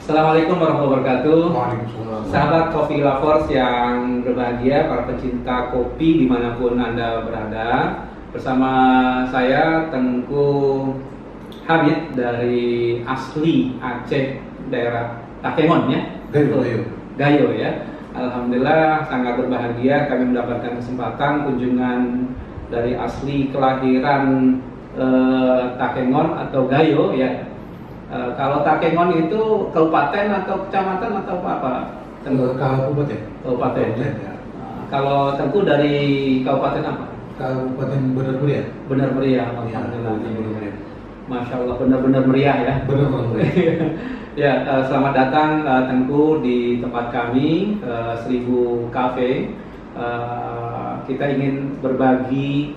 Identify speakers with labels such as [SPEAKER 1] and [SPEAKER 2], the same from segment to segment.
[SPEAKER 1] Assalamualaikum warahmatullahi wabarakatuh.
[SPEAKER 2] Waalaikumsalam.
[SPEAKER 1] Sahabat Coffee Lovers yang berbahagia, para pecinta kopi dimanapun Anda berada. Bersama saya Tengku Hamid dari asli Aceh, daerah Takengon ya. Gayo ya. Alhamdulillah sangat berbahagia kami mendapatkan kesempatan kunjungan dari asli kelahiran Takengon atau Gayo ya. Kalau Takengon itu kabupaten atau kecamatan atau apa?
[SPEAKER 2] Kabupaten.
[SPEAKER 1] Kabupaten.
[SPEAKER 2] Ya.
[SPEAKER 1] Kalau Tengku dari kabupaten apa?
[SPEAKER 2] Kabupaten Benar Meriah.
[SPEAKER 1] Benar Meriah.
[SPEAKER 2] Ya,
[SPEAKER 1] Alhamdulillah.
[SPEAKER 2] Benar Meriah.
[SPEAKER 1] Masya Allah benar-benar meriah ya.
[SPEAKER 2] Benar Meriah.
[SPEAKER 1] Ya, selamat datang Tengku di tempat kami 1000 Cafe. Kita ingin berbagi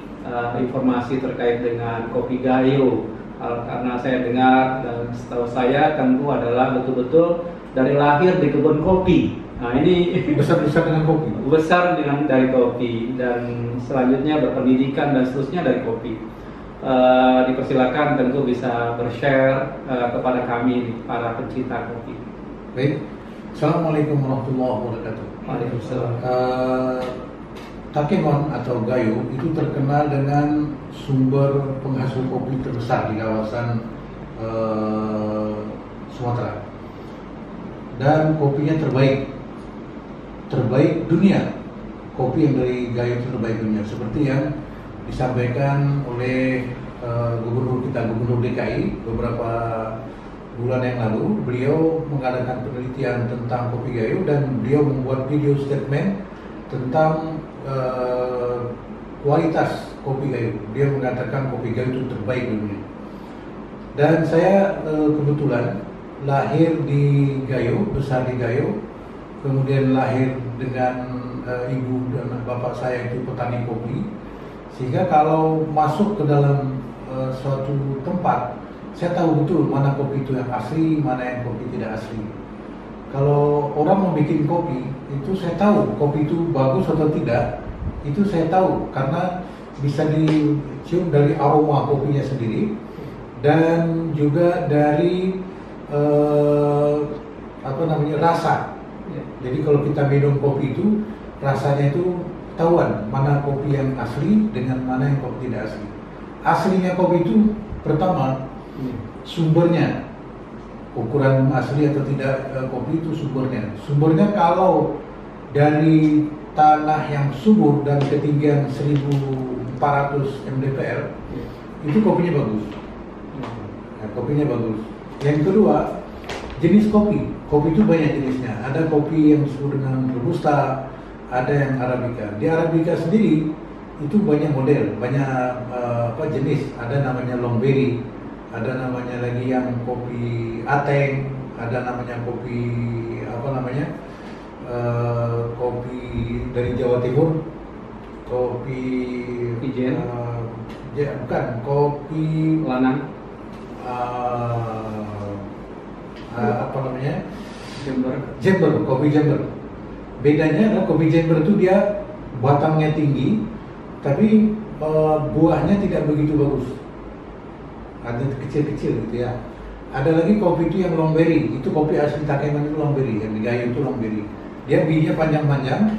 [SPEAKER 1] informasi terkait dengan kopi Gayo. Karena saya dengar dan setahu saya Tengku adalah betul-betul dari lahir di kebun kopi. Nah ini
[SPEAKER 2] Besar dengan kopi.
[SPEAKER 1] besar dari kopi dan selanjutnya berpendidikan dan seterusnya dari kopi. Dipersilakan Tengku bisa bershare kepada kami para pencinta kopi.
[SPEAKER 2] Baik. Assalamualaikum warahmatullahi wabarakatuh.
[SPEAKER 1] Waalaikumsalam.
[SPEAKER 2] Takengon atau Gayo itu terkenal dengan sumber penghasil kopi terbesar di kawasan Sumatera, dan kopinya terbaik dunia. Kopi yang dari Gayo itu terbaik dunia, seperti yang disampaikan oleh Gubernur DKI beberapa bulan yang lalu. Beliau mengadakan penelitian tentang kopi Gayo dan beliau membuat video statement tentang kualitas kopi Gayo. Dia mengatakan kopi Gayo itu terbaik di dunia. Dan saya kebetulan lahir di Gayo, besar di Gayo, kemudian lahir dengan ibu dan bapak saya itu petani kopi, sehingga kalau masuk ke dalam suatu tempat, saya tahu betul mana kopi itu yang asli, mana yang kopi tidak asli. Kalau orang mau bikin kopi, itu saya tahu kopi itu bagus atau tidak, itu saya tahu karena bisa dicium dari aroma kopinya sendiri dan juga dari rasa. Jadi kalau kita minum kopi itu rasanya itu ketahuan mana kopi yang asli dengan mana yang kopi tidak asli. Aslinya kopi itu pertama sumbernya. Ukuran asli atau tidak kopi itu sumbernya kalau dari tanah yang subur dan ketinggian 1400 mdpl itu kopinya bagus. Kopinya bagus. Yang kedua, jenis kopi itu banyak jenisnya. Ada kopi yang disebut dengan robusta, ada yang arabica. Di arabica sendiri itu banyak model, banyak jenis. Ada namanya long berry, ada namanya lagi yang kopi ateng, ada namanya kopi kopi dari Jawa Timur, kopi
[SPEAKER 1] Ijen,
[SPEAKER 2] bukan kopi
[SPEAKER 1] Lanang,
[SPEAKER 2] Jember, kopi Jember. Bedanya adalah kopi Jember itu dia batangnya tinggi, tapi buahnya tidak begitu bagus. Ada kecil-kecil gitu ya. Ada lagi kopi itu yang long berry, itu kopi asli Takengon itu long berry, yang di Gayo itu long berry. Dia bijinya panjang-panjang,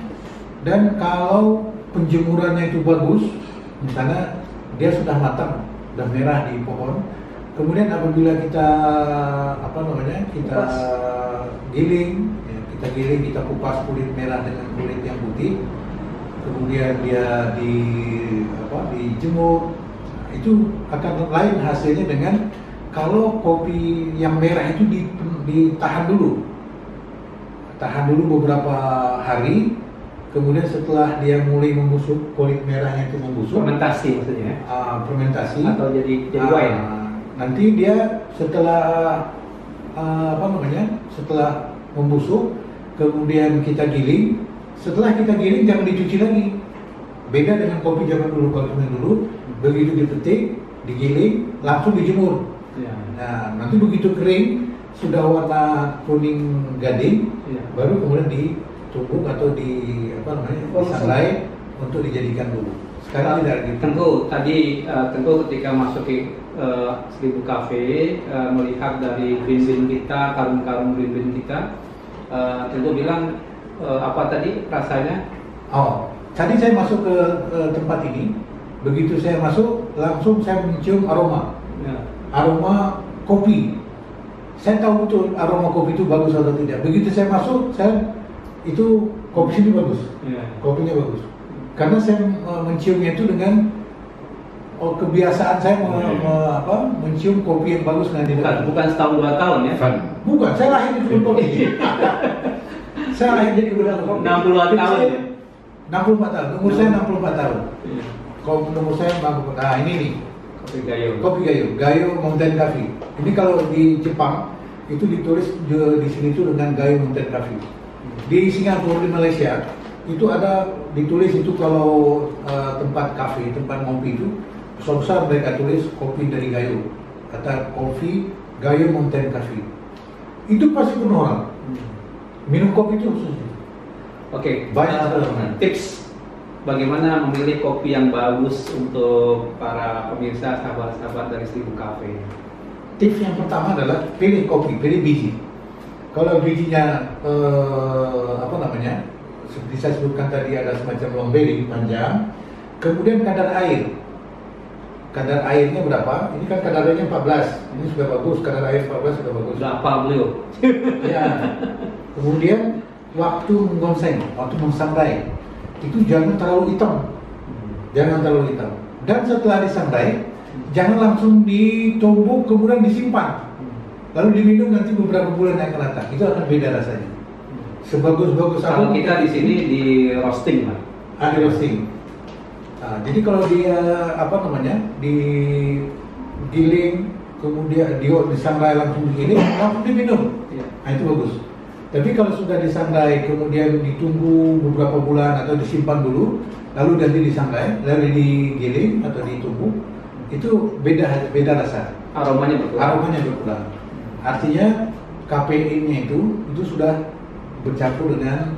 [SPEAKER 2] dan kalau penjemurannya itu bagus, misalnya dia sudah matang, sudah merah di pohon. Kemudian apabila kita giling, kita kupas kulit merah dengan kulit yang putih, kemudian dia dijemur, itu akan lain hasilnya dengan kalau kopi yang merah itu ditahan dulu beberapa hari, kemudian setelah dia mulai membusuk, kulit merahnya itu membusuk,
[SPEAKER 1] fermentasi maksudnya.
[SPEAKER 2] Fermentasi
[SPEAKER 1] Atau jadi wine.
[SPEAKER 2] Nanti dia setelah setelah membusuk, kemudian kita giling. Setelah kita giling jangan dicuci lagi. Beda dengan kopi zaman dulu, begitu dipetik, digiling, langsung dijemur.
[SPEAKER 1] Ya.
[SPEAKER 2] Nah, nanti begitu kering, sudah warna kuning gading, baru kemudian ditumbuk atau disantai untuk dijadikan dulu. Sekarang tidak gitu.
[SPEAKER 1] Tengku ketika masuk Seribu Cafe melihat dari green bean kita, karung-karung green bean kita, tentu bilang apa tadi rasanya?
[SPEAKER 2] Oh, tadi saya masuk ke tempat ini, begitu saya masuk langsung saya mencium aroma, aroma kopi. Saya tahu betul aroma kopi itu bagus atau tidak. Begitu saya masuk, itu kopi sini bagus, kopinya bagus. Karena saya menciumnya itu dengan kebiasaan saya mencium kopi yang bagus nanti.
[SPEAKER 1] Bukan setahun 2 tahun ya?
[SPEAKER 2] Bukan, saya lahir di kebun kopi. Saya lahir di kebun kopi.
[SPEAKER 1] 60-an tahun ya?
[SPEAKER 2] 64 tahun, umur saya 64 tahun. Kalau umur saya 64, nah ini nih. Kopi Gayo Mountain Coffee. Ini kalau di Jepang itu ditulis di sini itu dengan Gayo Mountain Coffee. Di Singapura, di Malaysia itu ada ditulis itu kalau tempat kafe, tempat ngopi itu besar mereka tulis kopi dari Gayo, kata kopi Gayo Mountain Coffee. Itu pasti penuh orang minum kopi itu khusus.
[SPEAKER 1] Oke,
[SPEAKER 2] banyak
[SPEAKER 1] tips bagaimana memilih kopi yang bagus untuk para pemirsa, sahabat-sahabat dari Seribu Cafe.
[SPEAKER 2] Tips yang pertama adalah pilih kopi, pilih biji. Kalau bijinya seperti saya sebutkan tadi ada semacam long berry panjang, kemudian kadar airnya berapa? Ini kan kadar airnya 14, ini sudah bagus, kadar air 14 sudah bagus.
[SPEAKER 1] Sudah apa beliau?
[SPEAKER 2] Ya. Kemudian waktu mensangrai itu jangan terlalu hitam, Dan setelah disangrai, jangan langsung ditumbuk kemudian disimpan, lalu diminum nanti beberapa bulan yang akan datang. Itu akan beda rasanya. Sebagus-bagus
[SPEAKER 1] kalau kita di sini di roasting lah.
[SPEAKER 2] Di roasting. Nah, jadi kalau dia digiling kemudian disangrai langsung digiling langsung diminum. Nah itu bagus. Tapi kalau sudah disangrai kemudian ditunggu beberapa bulan atau disimpan dulu, lalu nanti disangrai, lalu digiling atau ditumbuk, itu beda rasa.
[SPEAKER 1] Aromanya
[SPEAKER 2] berkurang. Artinya kafeinnya itu sudah bercampur dengan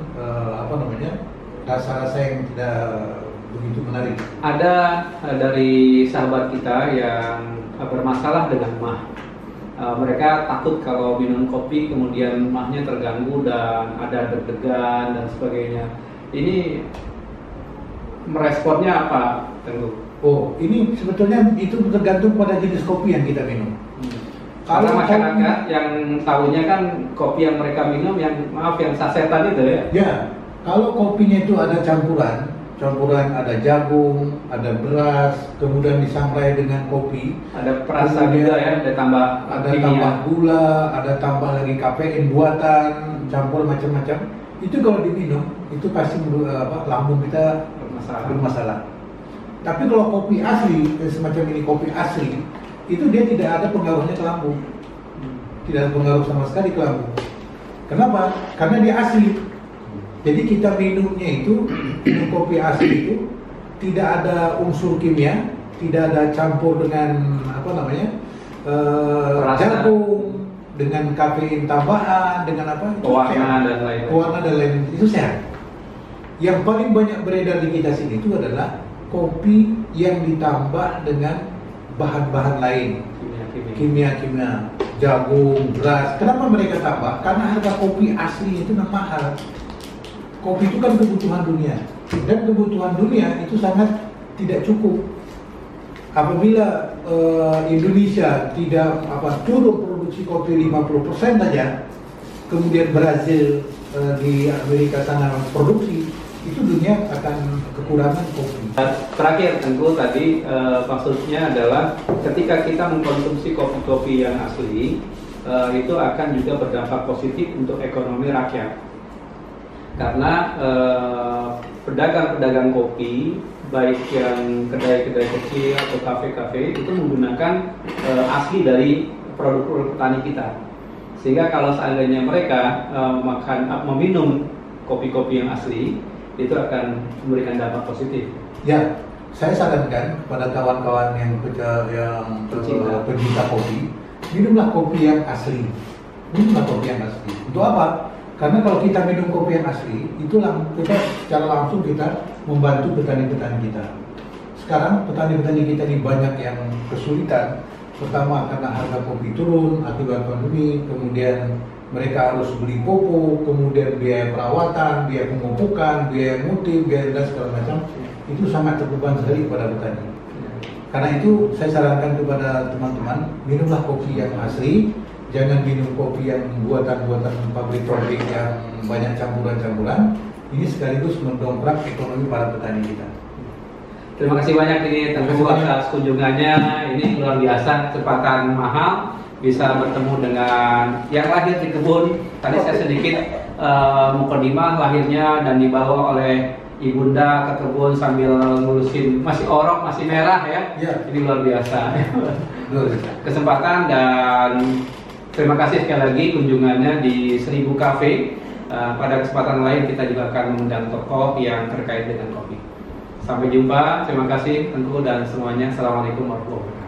[SPEAKER 2] rasa-rasa yang tidak begitu menarik.
[SPEAKER 1] Ada dari sahabat kita yang bermasalah dengan mah. Mereka takut kalau minum kopi kemudian mahnya terganggu dan ada deg-degan dan sebagainya. Ini meresponnya apa, Tengku?
[SPEAKER 2] Oh, ini sebetulnya itu tergantung pada jenis kopi yang kita minum.
[SPEAKER 1] Karena masyarakat yang tahunya kan kopi yang mereka minum yang sasetan itu ya.
[SPEAKER 2] Ya, kalau kopinya itu ada campuran ada jagung, ada beras, kemudian disangrai dengan kopi. Ada
[SPEAKER 1] perasa juga ya, ada
[SPEAKER 2] tambah gula, ada tambah lagi kafein buatan, campur macam-macam. Itu kalau diminum, itu pasti lambung kita bermasalah. Tapi kalau kopi asli, semacam ini kopi asli, itu dia tidak ada pengaruhnya ke lambung. Tidak ada pengaruh sama sekali ke lambung. Kenapa? Karena dia asli. Jadi kita minum kopi asli itu tidak ada unsur kimia, tidak ada campur dengan jagung, dengan kafein tambahan, dengan
[SPEAKER 1] pewarna dan lain.
[SPEAKER 2] Itu sehat. Yang paling banyak beredar di kita sini itu adalah kopi yang ditambah dengan bahan-bahan lain, kimia, jagung, beras. Kenapa mereka tambah? Karena harga kopi asli itu mahal. Kopi itu kan kebutuhan dunia, dan kebutuhan dunia itu sangat tidak cukup. Apabila Indonesia tidak turun produksi kopi 50% saja, kemudian Brazil di Amerika sana produksi, itu dunia akan kekurangan kopi.
[SPEAKER 1] Terakhir, Tengku tadi maksudnya adalah ketika kita mengkonsumsi kopi-kopi yang asli, itu akan juga berdampak positif untuk ekonomi rakyat. Karena pedagang-pedagang kopi, baik yang kedai-kedai kecil atau kafe-kafe, itu menggunakan asli dari produk-produk petani kita. Sehingga kalau seandainya mereka meminum kopi-kopi yang asli, itu akan memberikan dampak positif.
[SPEAKER 2] Ya, saya sarankan kepada kawan-kawan yang pencinta kopi, minumlah kopi yang asli. Untuk apa? Karena kalau kita minum kopi yang asli, itulah kita secara langsung kita membantu petani-petani kita. Sekarang petani-petani kita ini banyak yang kesulitan, Pertama karena harga kopi turun akibat pandemi, kemudian mereka harus beli pupuk, kemudian biaya perawatan, biaya pemupukan, biaya mutim, biaya dan segala macam, itu sangat terbeban sekali kepada petani. Karena itu saya sarankan kepada teman-teman, minumlah kopi yang asli, jangan minum kopi yang buatan-buatan pabrik-pabrik yang banyak campuran-campuran. Ini sekaligus mendongkrak ekonomi para petani kita.
[SPEAKER 1] Terima kasih banyak ini Tengku atas kunjungannya. Ini luar biasa, kesempatan mahal bisa bertemu dengan yang lahir di kebun. Tadi saya sedikit mukadimah lahirnya dan dibawa oleh ibunda ke kebun sambil ngurusin, masih orok, masih merah ya. Ini luar biasa. Kesempatan dan terima kasih sekali lagi kunjungannya di 1000 Cafe. Pada kesempatan lain kita juga akan mengundang tokoh yang terkait dengan kopi. Sampai jumpa, terima kasih Tengku dan semuanya. Assalamualaikum warahmatullahi wabarakatuh.